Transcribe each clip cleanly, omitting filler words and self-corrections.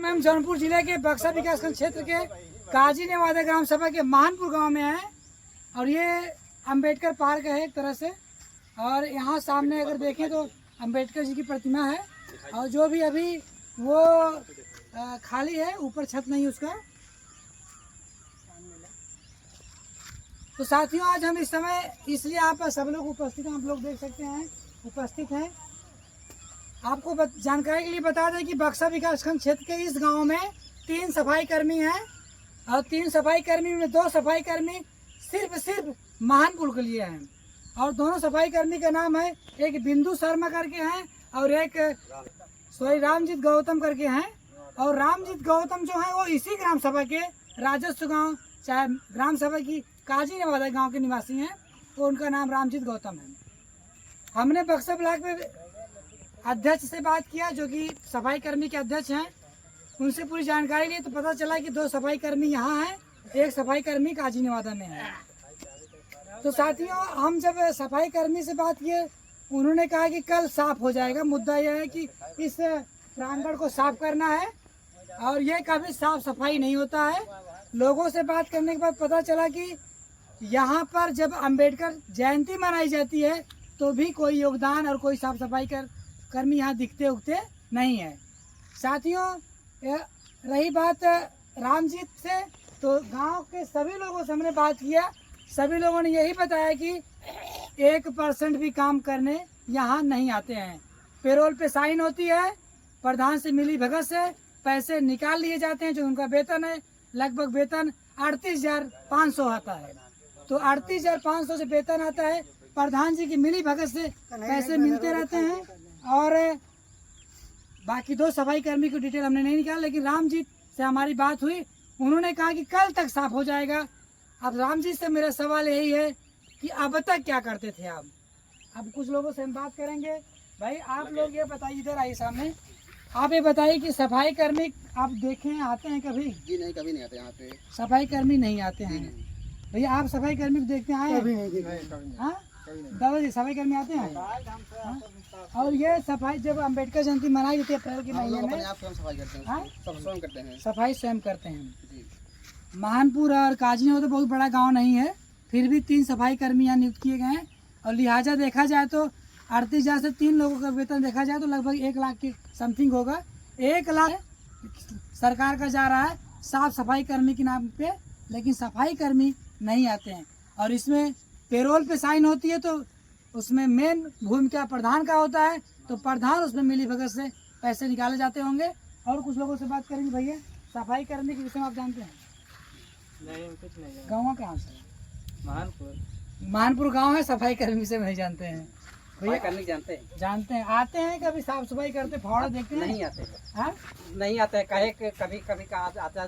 हम जौनपुर जिले के बक्सर विकासखंड क्षेत्र के काजी नेवादा ग्राम सभा के महानपुर गांव में हैं और ये अंबेडकर पार्क है एक तरह से। और यहाँ सामने अगर देखें तो अंबेडकर जी की प्रतिमा है और जो भी अभी वो खाली है, ऊपर छत नहीं उसका। तो साथियों आज हम इस समय इसलिए आप सब लोग उपस्थित हैं, आप लोग देख सकते हैं उपस्थित हैं। आपको जानकारी के लिए बता दें कि बक्सर विकासखंड क्षेत्र के इस गांव में 3 सफाई कर्मी हैं और 3 सफाई कर्मी में 2 सफाई कर्मी सिर्फ महानपुर के लिए हैं। और दोनों सफाई कर्मी का नाम है, एक बिंदु शर्मा करके हैं और एक रामजीत गौतम करके हैं। और रामजीत गौतम जो है वो इसी ग्राम सभा के राजस्व गांव चाहे ग्राम सभा की काजी नेवादा गांव के निवासी हैं, तो उनका नाम रामजीत गौतम है। हमने बक्सर ब्लॉक में अध्यक्ष से बात किया जो कि सफाई कर्मी के अध्यक्ष हैं, उनसे पूरी जानकारी ली तो पता चला कि 2 सफाई कर्मी यहाँ हैं, एक सफाई कर्मी काजी नेवादा में है। तो साथियों हम जब सफाई कर्मी से बात किए, उन्होंने कहा कि कल साफ हो जाएगा। मुद्दा यह है कि इस प्रांगण को साफ करना है और ये कभी साफ सफाई नहीं होता है। लोगों से बात करने के बाद पता चला कि यहाँ पर जब अंबेडकर जयंती मनाई जाती है तो भी कोई योगदान और कोई साफ सफाई कर्मी यहाँ दिखते उगते नहीं है। साथियों रही बात रामजीत से, तो गांव के सभी लोगों से हमने बात किया, सभी लोगों ने यही बताया कि 1% भी काम करने यहाँ नहीं आते हैं। पेरोल पे साइन होती है, प्रधान से मिली भगत से पैसे निकाल लिए जाते हैं। जो उनका वेतन है लगभग वेतन 38,500 आता है। तो 38,500 से वेतन आता है, प्रधान जी की मिली भगत से पैसे मिलते रहते हैं। और बाकी 2 सफाई कर्मी की डिटेल हमने नहीं निकाला, लेकिन रामजीत से हमारी बात हुई, उन्होंने कहा कि कल तक साफ हो जाएगा। अब रामजीत से मेरा सवाल यही है कि अब तक क्या करते थे आप? अब कुछ लोगों से हम बात करेंगे। भाई आप लोग ये बताइए, इधर आइए सामने, आप ये बताइए कि सफाई कर्मी आप देखे हैं, आते हैं कभी? जी नहीं, कभी नहीं आते यहाँ पे। सफाई कर्मी नहीं आते हैं भैया? आप सफाई कर्मी को देखते हैं? कभी नहीं। हाँ दादा जी सफाई कर्मी आते हैं? हाँ? और ये सफाई जब अम्बेडकर जयंती मनाई जाती है अप्रैल के महीने में, सफाई करते हैं, सब स्वयं करते हैं। सफाई स्वयं करते हैं। महानपुर और काजी नेवादा तो बहुत बड़ा गांव नहीं है, फिर भी 3 सफाई कर्मी यहाँ नियुक्त किए गए हैं। और लिहाजा देखा जाए तो 38,000 से 3 लोगों का वेतन देखा जाए तो लगभग 1 लाख के समथिंग होगा। 1 लाख सरकार का जा रहा है साफ सफाई कर्मी के नाम पे, लेकिन सफाई कर्मी नहीं आते हैं। और इसमें पेरोल पे साइन होती है तो उसमें मेन भूमिका प्रधान का होता है, तो प्रधान उसमें मिली भगत से पैसे निकाले जाते होंगे। और कुछ लोगों से बात करेंगे। भैया सफाई कर्मी के विषय में आप जानते हैं? नहीं, कुछ नहीं। गाँव कहाँ से? महानपुर गांव है, सफाई कर्मी से नहीं जानते हैं भैया? करने जानते हैं, जानते हैं। आते हैं कभी साफ सफाई करते, फावड़ा देखते हैं? नहीं आते। हाँ नहीं आते, कहे कभी कभी आते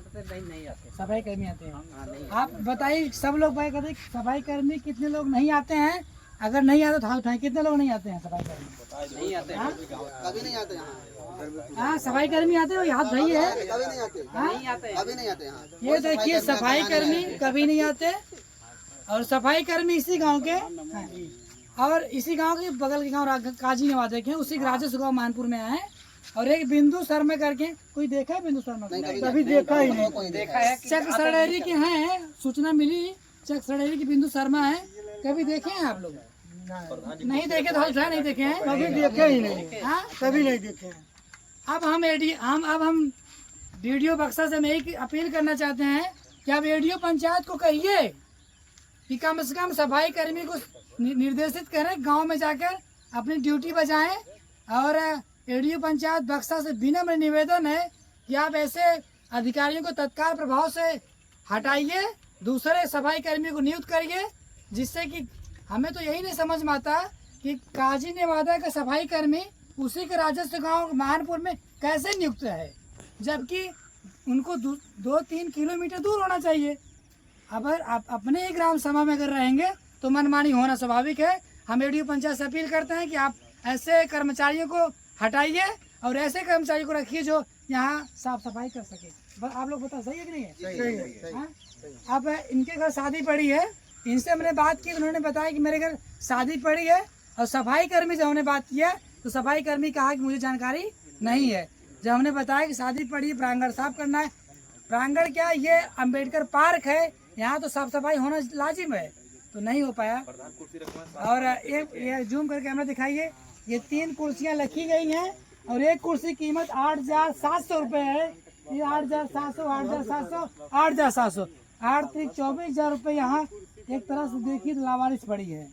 नहीं आते। सफाई कर्मी आते हैं। नहीं। आप बताइए, सब लोग भाई कहते सफाई कर्मी कितने लोग नहीं आते हैं? अगर नहीं आते तो हाथ उठाए, कितने लोग नहीं आते हैं सफाई कर्मी? नहीं आते, कभी नहीं आते यहाँ। हाँ सफाई कर्मी आते हैं, हाथ भाई है। कभी नहीं आते, नहीं आते, कभी नहीं आते यहाँ। ये देखिए सफाई कर्मी कभी नहीं आते। और सफाई कर्मी इसी गांव के और इसी गांव के बगल के गांव काजी नेवादा के, उसी राजस्व गांव मानपुर में आए हैं। और एक बिंदु शर्मा करके, कोई देखा है बिंदु शर्मा? कभी देखा ही नहीं। देखा है चक सड़ेरी के हैं, सूचना मिली चक सड़ेरी की बिंदु शर्मा है। कभी देखे हैं आप लोग? नहीं देखे तो हाल नहीं देखे हैं, कभी देखे ही नहीं। हाँ कभी नहीं देखे हैं। अब हम वीडियो बक्सर से मैं एक अपील करना चाहते हैं कि आप वीडियो पंचायत को कहिए कि कम से कम सफाई कर्मी को निर्देशित करें, गांव में जाकर अपनी ड्यूटी बजाएं। और एडीओ पंचायत बक्सर से विनम्र निवेदन है कि आप ऐसे अधिकारियों को तत्काल प्रभाव से हटाइए, दूसरे सफाई कर्मी को नियुक्त करिए, जिससे कि हमें तो यही नहीं समझ में आता कि काजी नेवादा का सफाई कर्मी उसी के राजस्व गांव महानपुर में कैसे नियुक्त है, जबकि उनको 2-3 किलोमीटर दूर होना चाहिए। अगर आप अपने ही ग्राम सभा में अगर रहेंगे तो मनमानी होना स्वाभाविक है। हम एडीओ पंचायत से अपील करते हैं कि आप ऐसे कर्मचारियों को हटाइए और ऐसे कर्मचारियों को रखिए जो यहाँ साफ सफाई कर सके। बस आप लोग बताओ, सही है कि नहीं है? सही है। अब इनके घर शादी पड़ी है, इनसे हमने बात की, उन्होंने बताया कि मेरे घर शादी पड़ी है। और सफाई कर्मी से हमने बात किया तो सफाई कर्मी कहा कि मुझे जानकारी नहीं है। जब हमने बताया कि शादी पड़ी है, प्रांगण साफ करना है। प्रांगण क्या, ये अंबेडकर पार्क है, यहाँ तो साफ सफाई होना लाजिम है, तो नहीं हो पाया। और एक जूम करके हमें दिखाइए, ये 3 कुर्सियाँ रखी गई हैं और एक कुर्सी कीमत 8,700 रुपये है। ये 8,700, 8,700, 8,700, 8,24,000 रुपये यहाँ एक तरह से देखिए लावारिस पड़ी है।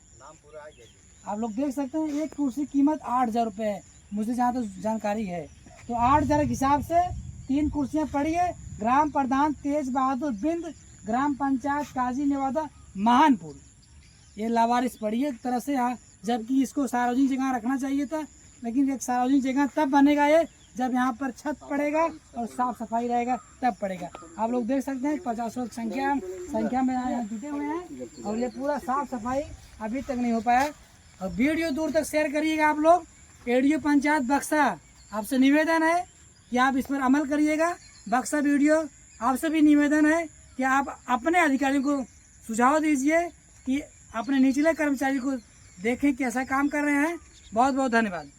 आप लोग देख सकते हैं, एक कुर्सी कीमत 8,000 रुपये है, मुझे जहाँ तो जानकारी है। तो 8,000 के हिसाब से 3 कुर्सियाँ पड़ी है। ग्राम प्रधान तेज बहादुर बिंद, ग्राम पंचायत काजी नेवादा महानपुर, ये लावारिस पड़ी है एक तरह से यहाँ, जबकि इसको सार्वजनिक जगह रखना चाहिए था, लेकिन एक सार्वजनिक जगह तब बनेगा ये जब यहाँ पर छत पड़ेगा और साफ सफाई रहेगा तब पड़ेगा। आप लोग देख सकते हैं 50 संख्या में यहाँ जुटे हुए हैं और ये पूरा साफ सफाई अभी तक नहीं हो पाया। और वीडियो दूर तक शेयर करिएगा आप लोग। एडीओ पंचायत बक्सा, आपसे निवेदन है कि आप इस पर अमल करिएगा। बक्सा वीडियो आपसे भी निवेदन है कि आप अपने अधिकारियों को सुझाव दीजिए कि अपने निचले कर्मचारी को देखें कि ऐसा काम कर रहे हैं। बहुत बहुत धन्यवाद।